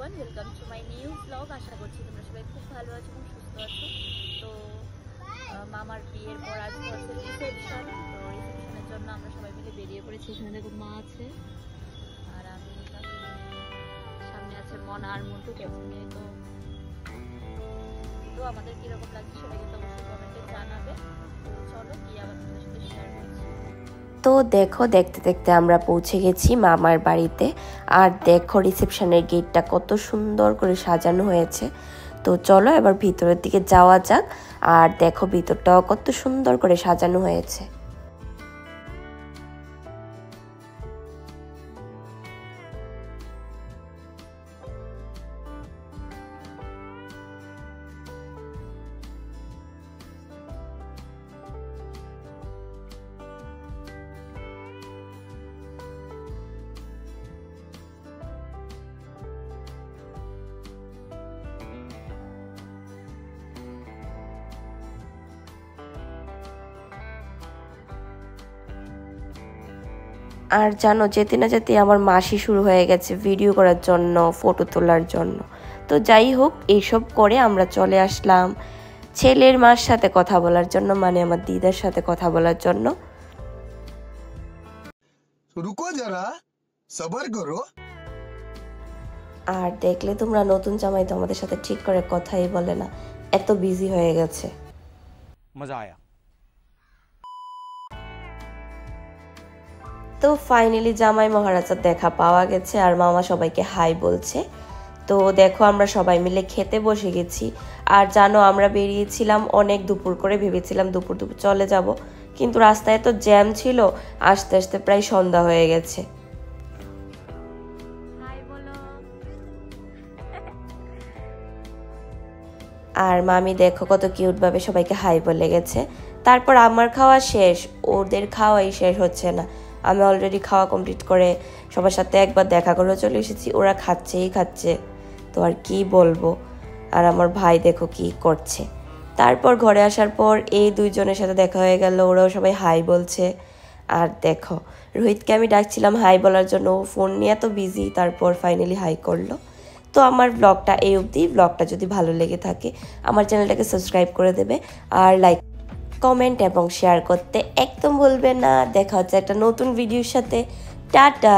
Everyone, welcome to my new blog. আশা করছি তোমরা সবাই খুব ভালো আছো এবং সুস্থ আছো। তো মামার বিয়ের পর আজকে হচ্ছে রিসেপশন। তো রিসেপশনের জন্য আমরা সবাই মিলে বেরিয়ে পড়েছি। এখানে দেখো মা আছে আর আমি, সামনে আছে মনা আর মন্টু পেছনে। তো আমাদের কিরকম লাগছে সেটা কিন্তু অবশ্যই কমেন্টে জানাবে। তো চলো গিয়ে আবার তোমাদের সাথে শেয়ার করছি। তো দেখো, দেখতে দেখতে আমরা পৌঁছে গেছি মামার বাড়িতে। আর দেখো রিসেপশনের গেটটা কত সুন্দর করে সাজানো হয়েছে। তো চলো এবার ভিতরের দিকে যাওয়া যাক। আর দেখো ভিতরটাও কত সুন্দর করে সাজানো হয়েছে। আর জানো, যেতে না যেতে আমার মাসি শুরু হয়ে গেছে ভিডিও করার জন্য, ফটো তোলার জন্য। তো যাই হোক, এইসব করে আমরা চলে আসলাম ছেলের মার সাথে কথা বলার জন্য, মানে আমার দিদার সাথে কথা বলার জন্য। রুকো যারা, সবর করো। আর দেখলে তোমরা, নতুন জামাই তো আমাদের সাথে ঠিক করে কথাই বলে না, এত বিজি হয়ে গেছে। মজা আয়া। তো ফাইনালি জামাই মহারাজার দেখা পাওয়া গেছে আর মামা সবাইকে হাই বলছে। তো দেখো আমরা সবাই মিলে খেতে বসে গেছি। আর জানো, আমরা বেরিয়েছিলাম অনেক দুপুর করে, ভেবেছিলাম দুপুর দুপুর চলে যাব, কিন্তু রাস্তায় তো জ্যাম ছিল, আস্তে আস্তে প্রায় সন্ধ্যা হয়ে গেছে। আর মামি দেখো কত কিউট ভাবে সবাইকে হাই বলে গেছে। তারপর আমার খাওয়া শেষ, ওদের খাওয়াই শেষ হচ্ছে না। আমি অলরেডি খাওয়া কমপ্লিট করে সবার সাথে একবার দেখা করে চলে এসেছি, ওরা খাচ্ছেই খাচ্ছে, তো আর কি বলবো। আর আমার ভাই দেখো কি করছে। তারপর ঘরে আসার পর এই দুইজনের সাথে দেখা হয়ে গেল, ওরাও সবাই হাই বলছে। আর দেখো রোহিতকে আমি ডাকছিলাম হাই বলার জন্য, ও ফোন নিয়ে এত বিজি, তারপর ফাইনালি হাই করলো। তো আমার ব্লগটা এই অবধি। ব্লগটা যদি ভালো লেগে থাকে আমার চ্যানেলটাকে সাবস্ক্রাইব করে দেবে, আর লাইক, কমেন্ট এবং শেয়ার করতে একদম ভুলবে না। দেখা হচ্ছে একটা নতুন ভিডিওর সাথে। টাটা।